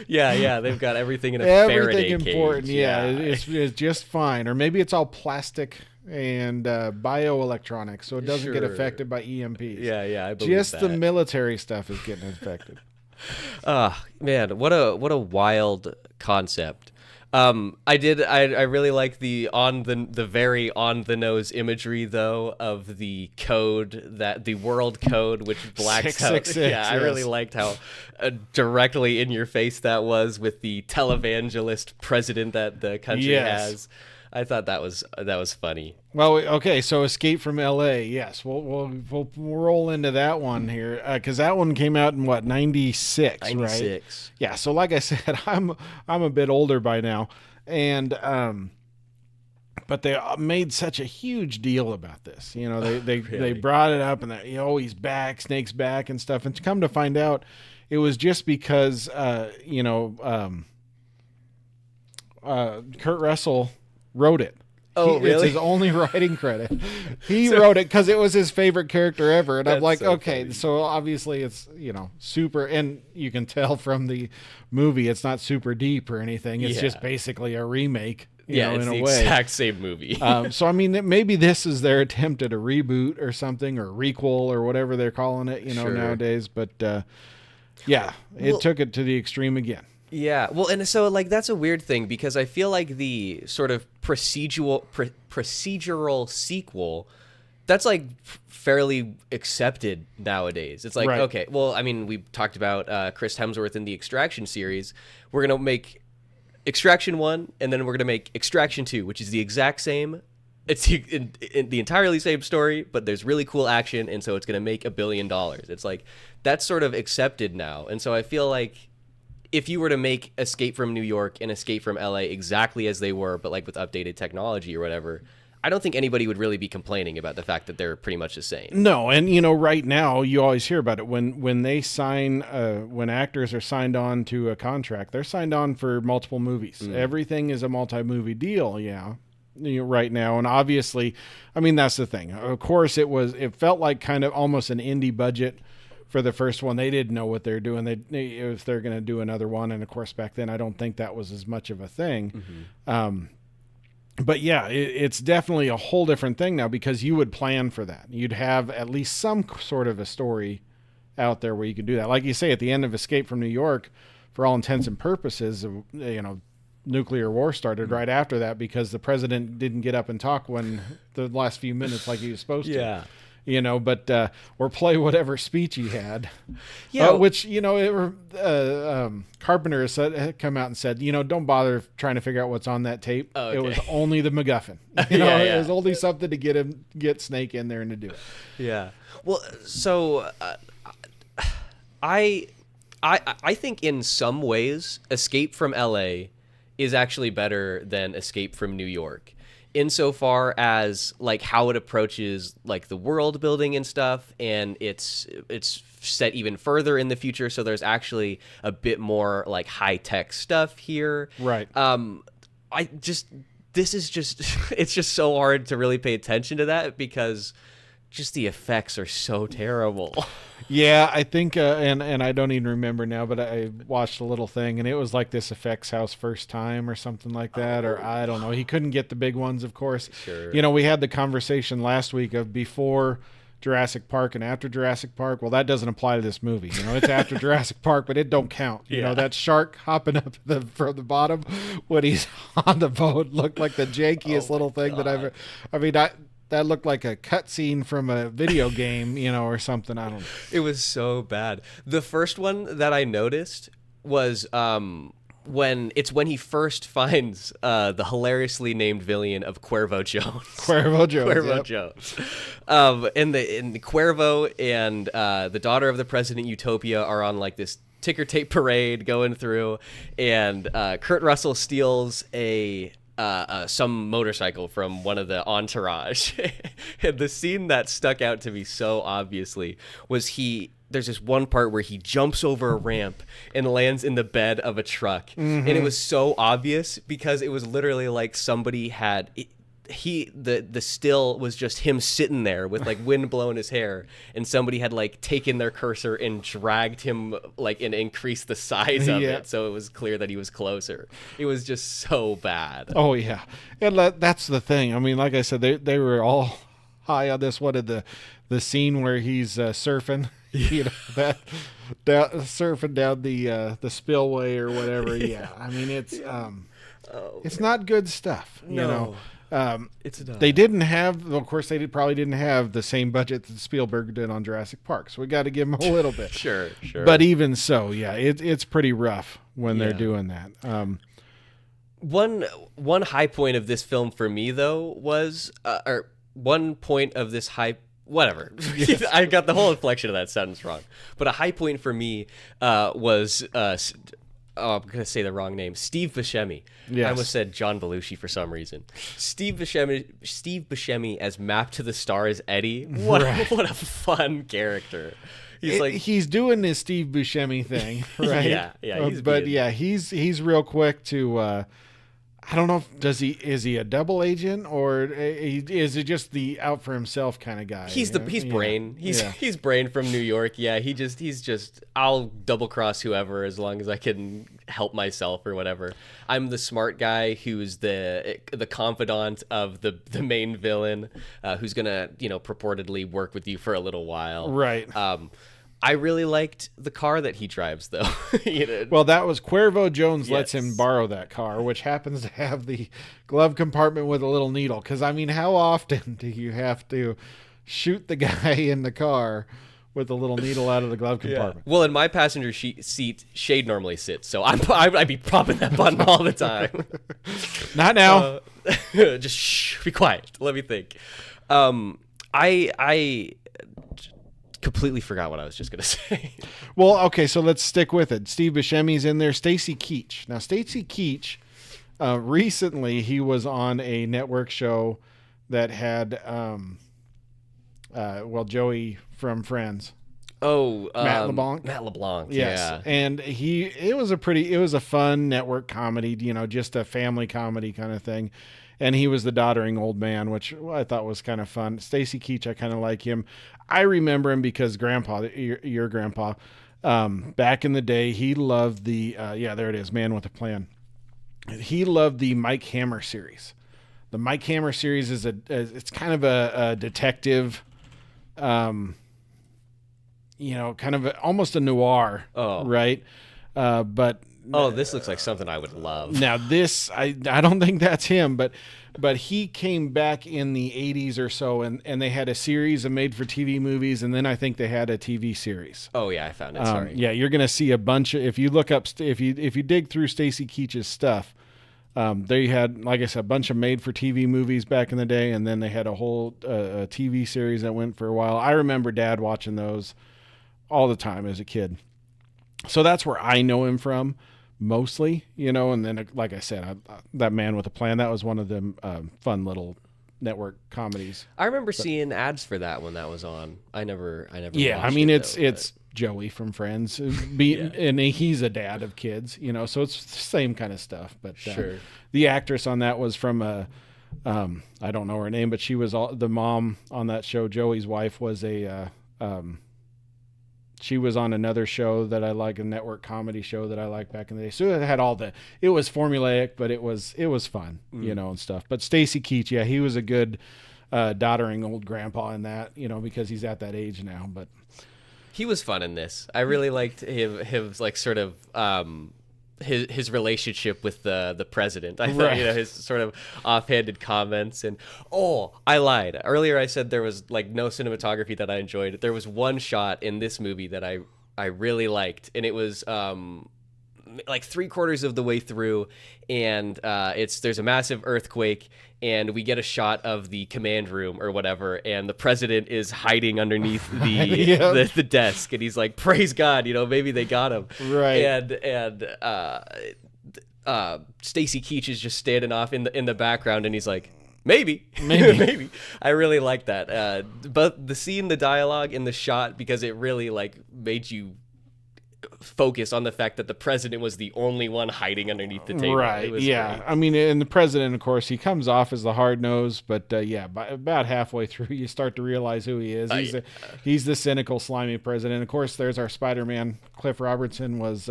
Yeah, they've got everything in a Everything Faraday important. cage. Yeah, it's just fine. Or maybe it's all plastic and bioelectronics, so it doesn't get Sure. affected by EMPs. Yeah, I believe Just that. the military stuff is getting affected. Man, what a wild concept. I really like the very on the nose imagery though of the code, that the world code which blacks out. 666, Yeah, I really yes. liked how directly in your face that was with the televangelist president that the country Yes. has. I thought that was funny. Well, okay, so Escape from L.A. Yes, we'll roll into that one here because that one came out in what 96, right? 96. Yeah. So like I said, I'm a bit older by now, and but they made such a huge deal about this. You know, they Really? brought it up and that, he's back, Snake's back and stuff. And to come to find out, it was just because Kurt Russell wrote it. Oh, really? It's his only writing credit. He wrote it because it was his favorite character ever. And I'm That's like, so okay, funny. so obviously it's, super. And you can tell from the movie, it's not super deep or anything. It's Yeah. just basically a remake, Yeah, it's in the a way. exact same movie. So, I mean, maybe this is their attempt at a reboot or something, or requel or whatever they're calling it, Sure. nowadays. But yeah, it Well- took it to the extreme again. Yeah, well, and so like that's a weird thing because I feel like the sort of procedural sequel, that's like fairly accepted nowadays. It's like, Right. okay, well, I mean, we talked about Chris Hemsworth in the Extraction series. We're gonna make Extraction 1, and then we're gonna make Extraction 2, which is the exact same. It's in the entirely same story, but there's really cool action, and so it's gonna make $1 billion. It's like that's sort of accepted now, and so I feel like if you were to make Escape from New York and Escape from LA exactly as they were, but like with updated technology or whatever, I don't think anybody would really be complaining about the fact that they're pretty much the same. No, and right now you always hear about it when they sign when actors are signed on to a contract, they're signed on for multiple movies. Everything is a multi-movie deal, yeah. Right now, and obviously, I mean that's the thing. Of course, it felt like kind of almost an indie budget for the first one. They didn't know what they're doing. If they're going to do another one, and of course back then I don't think that was as much of a thing. But yeah, it's definitely a whole different thing now because you would plan for that. You'd have at least some sort of a story out there where you could do that. Like you say, at the end of Escape from New York, for all intents and purposes, nuclear war started right after that because the president didn't get up and talk when the last few minutes like he was supposed to. But or play whatever speech he had. Yeah. Which Carpenter has come out and said, don't bother trying to figure out what's on that tape. Oh, okay. It was only the MacGuffin. Yeah. It was only something to get Snake in there and to do it. Yeah. Well, so I think in some ways Escape from LA is actually better than Escape from New York, insofar as like how it approaches like the world building and stuff, and it's set even further in the future, so there's actually a bit more like high-tech stuff here. Right. This is just it's just so hard to really pay attention to that because just the effects are so terrible. Yeah, I think, and I don't even remember now, but I watched a little thing, and it was like this effects house first time or something like that, or I don't know. He couldn't get the big ones, of course. Sure. We had the conversation last week of before Jurassic Park and after Jurassic Park. Well, that doesn't apply to this movie. You know, it's after Jurassic Park, but it don't count. You know, that shark hopping up from the bottom when he's on the boat looked like the jankiest little thing that that looked like a cutscene from a video game, you know, or something. I don't know. It was so bad. The first one that I noticed was when he first finds the hilariously named villain of Cuervo Jones. Cuervo Jones. And the Cuervo and the daughter of the president Utopia are on like this ticker tape parade going through, and Kurt Russell steals some motorcycle from one of the entourage. And the scene that stuck out to me so obviously was there's this one part where he jumps over a ramp and lands in the bed of a truck. And it was so obvious because it was literally like somebody had the still was just him sitting there with like wind blowing his hair, and somebody had like taken their cursor and dragged him like and increased the size of it, so it was clear that he was closer. It was just so bad. Oh yeah, and that's the thing. I mean, like I said, they were all high on this. What did the scene where he's surfing? You know, surfing down the spillway or whatever. Yeah, I mean it's not good stuff. You know. They didn't have, of course, probably didn't have the same budget that Spielberg did on Jurassic Park, so we got to give them a little bit. Sure. But even so, yeah, it's pretty rough when they're doing that. One high point of this film for me, though, was, or one point of this whatever. I got the whole inflection of that sentence wrong. But a high point for me was I'm going to say the wrong name. Steve Buscemi. Yes. I almost said John Belushi for some reason. Steve Buscemi as Map to the Stars Eddie. What a fun character. He's doing this Steve Buscemi thing, right? yeah. He's real quick to I don't know if is he a double agent or is he just the out for himself kind of guy? He's Brain. He's Brain from New York. Yeah, he's just I'll double cross whoever as long as I can help myself or whatever. I'm the smart guy who's the confidant of the main villain, who's gonna purportedly work with you for a little while. Right. I really liked the car that he drives, though. Well, that was Cuervo Jones lets him borrow that car, which happens to have the glove compartment with a little needle. Because, I mean, how often do you have to shoot the guy in the car with a little needle out of the glove compartment? Well, in my passenger seat, Shade normally sits, so I'd be propping that button all the time. Not now. Just be quiet. Let me think. I completely forgot what I was just going to say. Well, okay, so let's stick with it. Steve Buscemi's in there. Stacy Keach. Now, Stacy Keach, recently he was on a network show that had, Joey from Friends. Oh, Matt LeBlanc. Matt LeBlanc, yes. Yeah. And it was a fun network comedy, just a family comedy kind of thing. And he was the doddering old man, which I thought was kind of fun. Stacy Keach, I kind of like him. I remember him because Grandpa, your grandpa, back in the day, he loved the, there it is, Man with a Plan. He loved the Mike Hammer series. The Mike Hammer series it's kind of a detective, kind of almost a noir, right? But this looks like something I would love. Now this, I don't think that's him, but he came back in the 80s or so, and they had a series of made-for-TV movies, and then I think they had a TV series. Oh yeah, I found it. Sorry. Yeah, you're gonna see a bunch of, if you look up, if you dig through Stacy Keach's stuff, they had, like I said, a bunch of made-for-TV movies back in the day, and then they had a whole TV series that went for a while. I remember Dad watching those all the time as a kid. So that's where I know him from. Mostly, and then like I said, that Man with a Plan, that was one of them fun little network comedies. I remember seeing ads for that when that was on. I never. Yeah, I mean it's Joey from Friends, and he's a dad of kids, so it's the same kind of stuff. But sure. The actress on that was from I don't know her name, but she was the mom on that show. Joey's wife was she was on another show that I like, a network comedy show that I liked back in the day. So it had it was formulaic, but it was fun, and stuff. But Stacy Keach, he was a good doddering old grandpa in that, because he's at that age now. But he was fun in this. I really liked his like sort of his relationship with the president. I thought, his sort of offhanded comments. And I lied earlier. I said there was like no cinematography that I enjoyed. There was one shot in this movie that I really liked, and it was like 3/4 of the way through, and there's a massive earthquake, and we get a shot of the command room or whatever, and the president is hiding underneath the desk, and he's like, praise God, maybe they got him. Right. And Stacy Keach is just standing off in the background, and he's like, maybe. Maybe. I really like that. But the scene, the dialogue, and the shot, because it really like made you focus on the fact that the president was the only one hiding underneath the table. Right. Yeah. Great. I mean, and the president, of course, he comes off as the hard nose, but by about halfway through, you start to realize who he is. He's the cynical, slimy president. Of course, there's our Spider-Man. Cliff Robertson was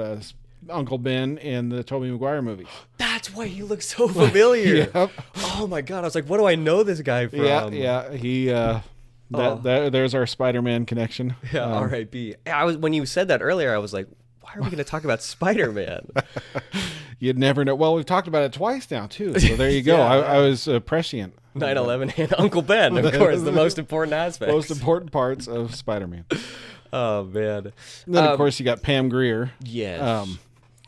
Uncle Ben in the Tobey Maguire movie. That's why he looks so familiar. Yep. Oh my God. I was like, what do I know this guy from? Yeah. He, there's our Spider-Man connection. Yeah, R.I.P. When you said that earlier, I was like, why are we going to talk about Spider-Man? You'd never know. Well, we've talked about it twice now, too. So there you go. I was prescient. 9/11 and Uncle Ben, of course, the most important aspects. Most important parts of Spider-Man. Oh, man. And then, of course, you got Pam Grier. Yes.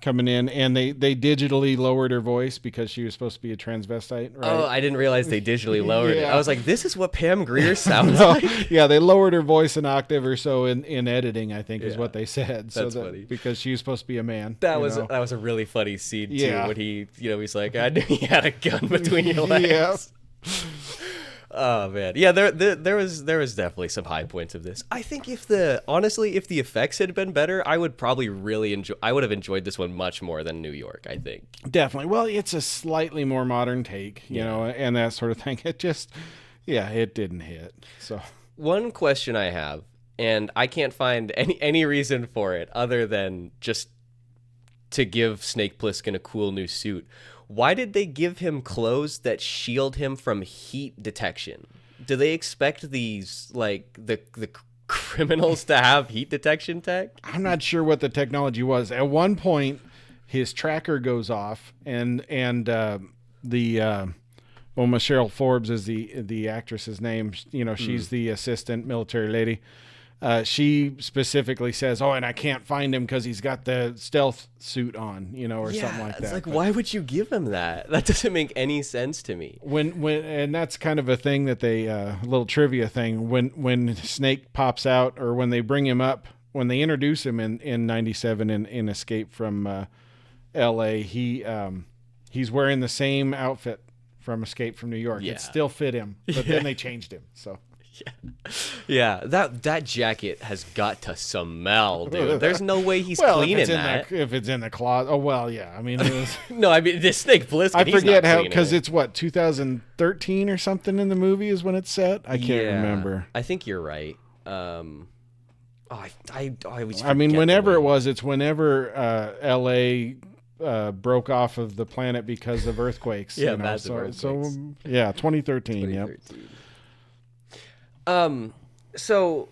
Coming in, and they digitally lowered her voice because she was supposed to be a transvestite, right? Oh, I didn't realize they digitally lowered it. I was like, this is what Pam Grier sounds like? Yeah, they lowered her voice an octave or so in editing, I think, is what they said. That's funny. Because she was supposed to be a man. That was a really funny scene, too, when he, he's like, I knew he had a gun between your legs. Yeah. Oh man, yeah. There was definitely some high points of this. I think if the effects had been better, I would probably I would have enjoyed this one much more than New York. I think definitely. Well, it's a slightly more modern take, you know, and that sort of thing. It just, it didn't hit. So one question I have, and I can't find any reason for it other than just to give Snake Plissken a cool new suit. Why did they give him clothes that shield him from heat detection? Do they expect these, like, the criminals to have heat detection tech? I'm not sure what the technology was. At one point, his tracker goes off, and Michelle Forbes is the actress's name. She's the assistant military lady. She specifically says, and I can't find him because he's got the stealth suit on, or something like that. It's like, why would you give him that? That doesn't make any sense to me. And that's kind of a thing that they, a little trivia thing, when Snake pops out, or when they bring him up, when they introduce him in 97 in Escape from L.A., he's wearing the same outfit from Escape from New York. Yeah. It still fit him, but then they changed him, so... Yeah, that jacket has got to smell, dude. There's no way he's cleaning that. If it's in the closet. Oh, well, yeah. I mean, no, I mean, this Snake Plissken, I forget how, because it's 2013 or something in the movie is when it's set? I can't remember. I think you're right. I mean, whenever it was, it's whenever L.A. broke off of the planet because of earthquakes. Yeah, massive earthquakes. So, 2013, yep. So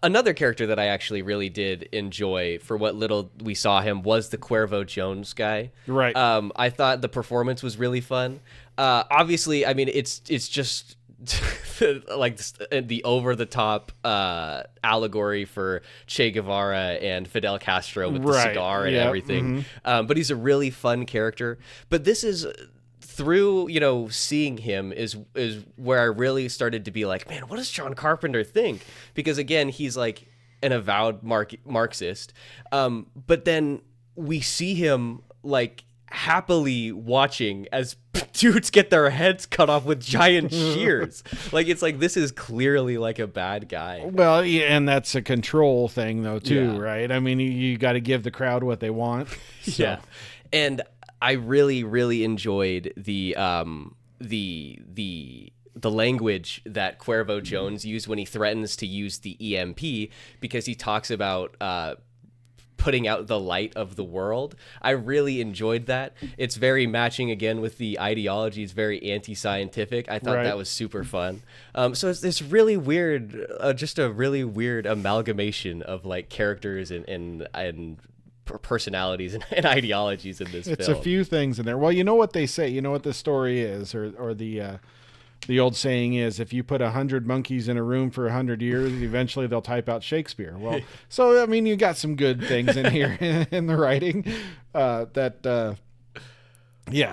another character that I actually really did enjoy for what little we saw him was the Cuervo Jones guy. Right. I thought the performance was really fun. Obviously, I mean, it's just like the over-the-top allegory for Che Guevara and Fidel Castro with the cigar and everything. Mm-hmm. But he's a really fun character. But this is... through, seeing him is where I really started to be like, man, what does John Carpenter think? Because again, he's like an avowed Marxist. But then we see him like happily watching as dudes get their heads cut off with giant shears. Like, it's like, this is clearly like a bad guy. Well, yeah, and that's a control thing though, too, right? I mean, you got to give the crowd what they want. So. Yeah. And I really, really enjoyed the language that Cuervo Jones used when he threatens to use the EMP, because he talks about putting out the light of the world. I really enjoyed that. It's very matching again with the ideology. It's very anti-scientific. I thought that was super fun. So it's this really weird, just a really weird amalgamation of like characters and personalities and ideologies in this film. It's a few things in there. Well, you know what they say. You know what the story is, or the old saying is, if you put 100 monkeys in a room for 100 years, eventually they'll type out Shakespeare. Well, so, I mean, you got some good things in here in the writing that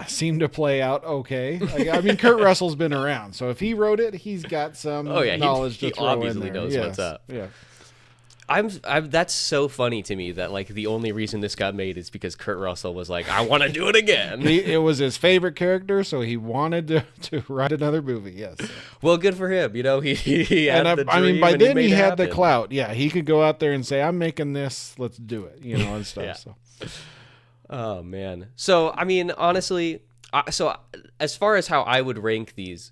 seem to play out okay. I mean, Kurt Russell's been around, so if he wrote it, he's got some knowledge to throw in there. He obviously knows what's up. Yeah. That's so funny to me that like the only reason this got made is because Kurt Russell was like, I want to do it again. It was his favorite character, so he wanted to write another movie. Yes. Well, good for him. You know, he had the dream. I mean, by then he had the happen. clout. Yeah, he could go out there and say, "I'm making this. Let's do it." You know, and stuff. Yeah. So. Oh man. So I mean, honestly, so as far as how I would rank these,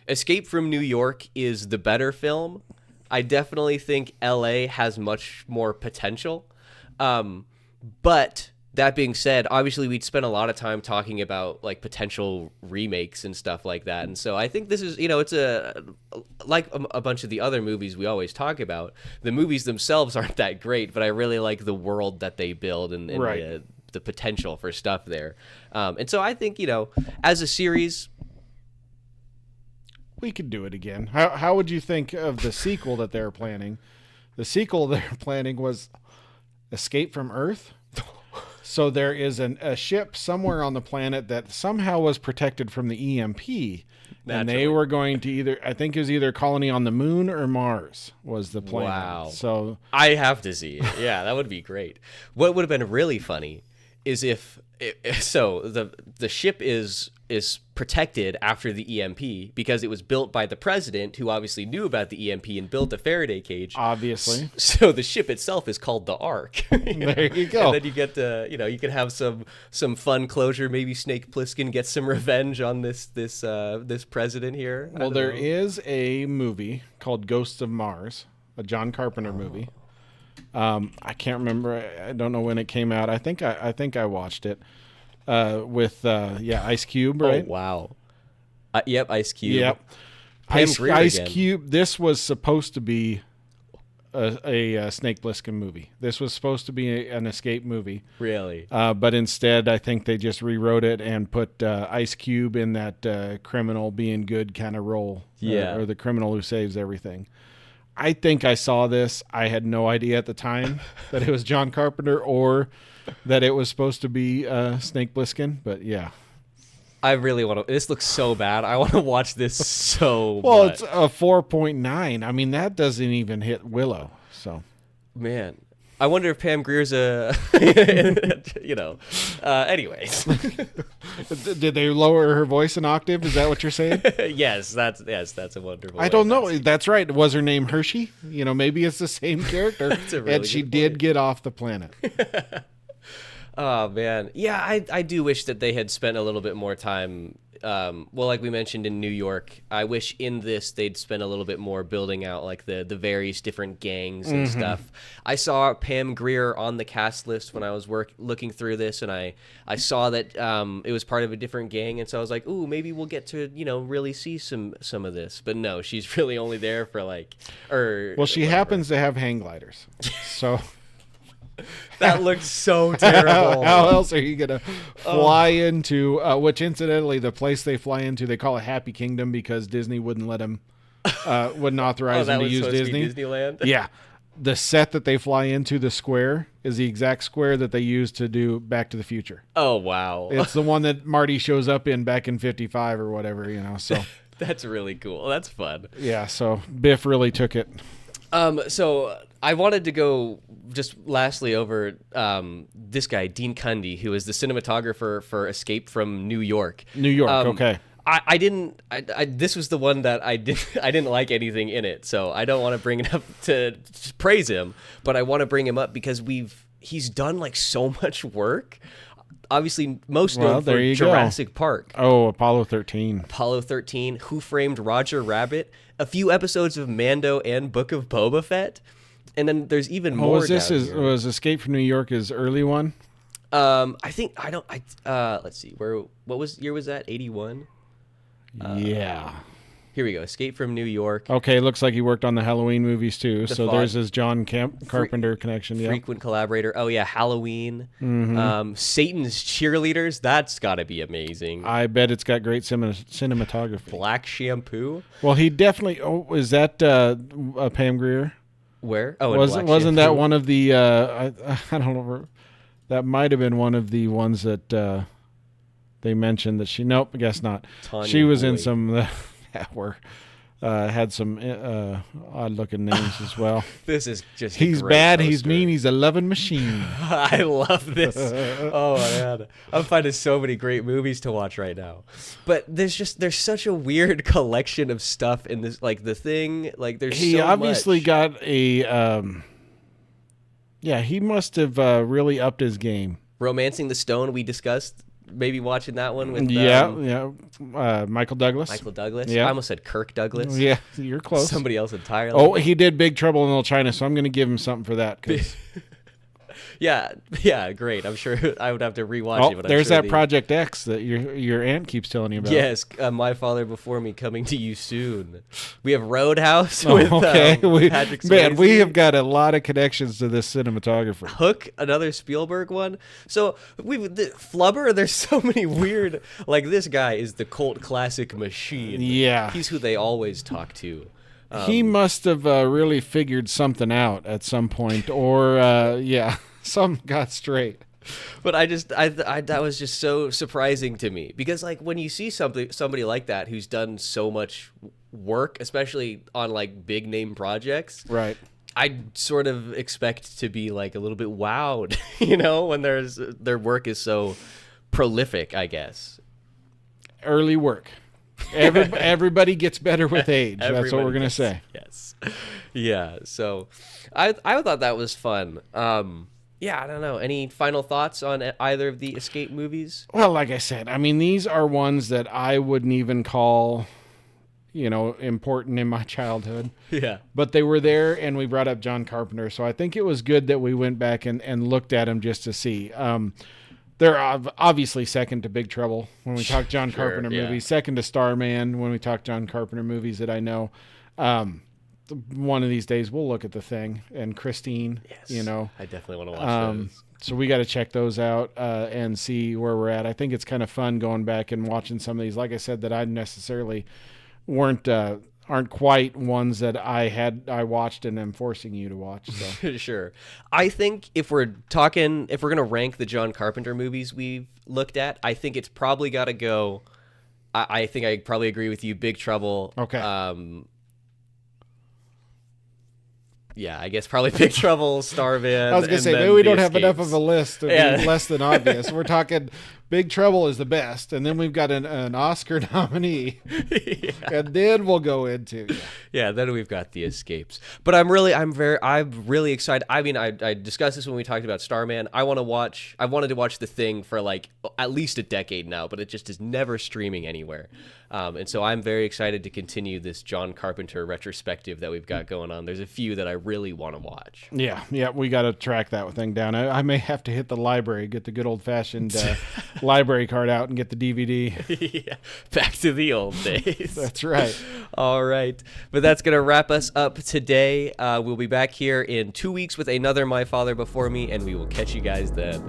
Escape from New York is the better film. I definitely think LA has much more potential. But that being said, obviously we'd spent a lot of time talking about like potential remakes and stuff like that. And so I think this is, you know, it's like a bunch of the other movies we always talk about. The movies themselves aren't that great, but I really like the world that they build and the potential for stuff there. And so I think, you know, as a series, we could do it again. How would you think of the sequel that they're planning? The sequel they're planning was Escape from Earth. So there is a ship somewhere on the planet that somehow was protected from the EMP. Naturally. And they were going to I think it was either colony on the moon or Mars was the plan. Wow. So I have to see it. Yeah, that would be great. What would have been really funny is if the ship is protected after the EMP because it was built by the president, who obviously knew about the EMP and built a Faraday cage. Obviously. So the ship itself is called the Ark. There you go. And then you get to, you know, you can have some fun closure. Maybe Snake Plissken gets some revenge on this president here. Well, there is a movie called Ghosts of Mars, a John Carpenter movie. I can't remember. I don't know when it came out. I think I watched it with Ice Cube, right? Oh wow. Yep, Ice Cube. Yep. Ice Cube. This was supposed to be a Snake Plissken movie. This was supposed to be an escape movie. Really? But instead, I think they just rewrote it and put Ice Cube in that criminal being good kind of role. Yeah. Or the criminal who saves everything. I think I saw this. I had no idea at the time that it was John Carpenter or that it was supposed to be Snake Plissken. But yeah. I really want to. This looks so bad. I want to watch this so well, much. It's a 4.9. I mean, that doesn't even hit Willow. So, man, I wonder if Pam Grier's anyways. Did they lower her voice an octave? Is that what you're saying? Yes, that's a wonderful. I don't know. That's right. Was her name Hershey? You know, maybe it's the same character, and she did get off the planet. Oh man, yeah, I do wish that they had spent a little bit more time. Like we mentioned in New York, I wish in this they'd spend a little bit more building out like the various different gangs and stuff. I saw Pam Grier on the cast list when I was looking through this, and I saw that it was part of a different gang, and so I was like, ooh, maybe we'll get to really see some of this. But no, she's really only there for she happens to have hang gliders, so. That looks so terrible. How else are you going to fly into, which incidentally, the place they fly into, they call it Happy Kingdom because Disney wouldn't let them, wouldn't authorize them to use Disney. Disneyland? Yeah. The set that they fly into, the square, is the exact square that they used to do Back to the Future. Oh, wow. It's the one that Marty shows up in back in 55 or whatever, so. That's really cool. That's fun. Yeah, so Biff really took it. So I wanted to go just lastly over this guy, Dean Cundey, who is the cinematographer for Escape from New York. New York, okay. This was the one that I didn't like anything in it, so I don't want to bring it up to praise him, but I want to bring him up because he's done like so much work. Obviously, most known for Jurassic Park. Oh, Apollo 13. Apollo 13, Who Framed Roger Rabbit, a few episodes of Mando and Book of Boba Fett. And then there's even Oh, more. was Escape from New York his early one? Let's see. What year was that? 81? Yeah. Here we go. Escape from New York. Okay, looks like he worked on the Halloween movies too. So Fog. there's his John Carpenter connection. Yeah. Frequent collaborator. Oh yeah, Halloween. Satan's Cheerleaders. That's got to be amazing. I bet it's got great cinematography. Black Shampoo. Well, he definitely. Oh, is that Pam Grier? Where? Oh, wasn't that one of the? I don't know. That might have been one of the ones that they mentioned that she. Nope, I guess not. Tanya she was in Boyd. some that were had some odd-looking names as well. This is just. He's bad. He's mean. He's a loving machine. I love this. Oh man, I'm finding so many great movies to watch right now. But there's such a weird collection of stuff in this. Like The Thing. Like there's. He so obviously much. got a. Yeah, he must have really upped his game. Romancing the Stone. We discussed. Maybe watching that one with Michael Douglas. Michael Douglas. Yeah. I almost said Kirk Douglas. Yeah, you're close. Somebody else entirely. Oh, he did Big Trouble in Little China, so I'm going to give him something for that. 'Cause... yeah, great. I'm sure I would have to rewatch it. But there's I'm sure that Project X that your aunt keeps telling you about. Yes, My Father Before Me coming to you soon. We have Roadhouse with Patrick Swayze. Man, we have got a lot of connections to this cinematographer. Hook, another Spielberg one. So Flubber. There's so many weird. Like this guy is the cult classic machine. Yeah, he's who they always talk to. He must have really figured something out at some point, or something got straight. But I that was just so surprising to me because like when you see somebody like that who's done so much work, especially on like big name projects, right? I sort of expect to be like a little bit wowed, when their work is so prolific, I guess. Early work. Everybody gets better with age. That's what we're gonna say. Yes. Yeah. So, I thought that was fun. Yeah. I don't know. Any final thoughts on either of the Escape movies? Well, like I said, I mean, these are ones that I wouldn't even call, important in my childhood. Yeah. But they were there, and we brought up John Carpenter, so I think it was good that we went back and looked at them just to see. They're obviously second to Big Trouble when we talk John Carpenter movies, second to Starman when we talk John Carpenter movies that I know. One of these days we'll look at The Thing and Christine. Yes, I definitely want to watch those. So we got to check those out and see where we're at. I think it's kind of fun going back and watching some of these. Like I said, that I necessarily aren't quite ones that I watched and am forcing you to watch. So. Sure. I think if we're going to rank the John Carpenter movies we've looked at, I think it's probably got to go. I think I probably agree with you. Big Trouble. Okay. Yeah, I guess probably Big Trouble, Starman. I was going to say, maybe we don't have enough of a list to be less than obvious. We're talking Big Trouble is the best, and then we've got an Oscar nominee, and then we'll go into then we've got the Escapes. But I'm really excited. I mean, I discussed this when we talked about Starman. I wanted to watch The Thing for like at least a decade now, but it just is never streaming anywhere. And so I'm very excited to continue this John Carpenter retrospective that we've got going on. There's a few that I really want to watch. Yeah, we got to track that thing down. I may have to hit the library, get the good old-fashioned library card out and get the DVD. Yeah, back to the old days. That's right. All right. But that's going to wrap us up today. We'll be back here in 2 weeks with another My Father Before Me, and we will catch you guys then.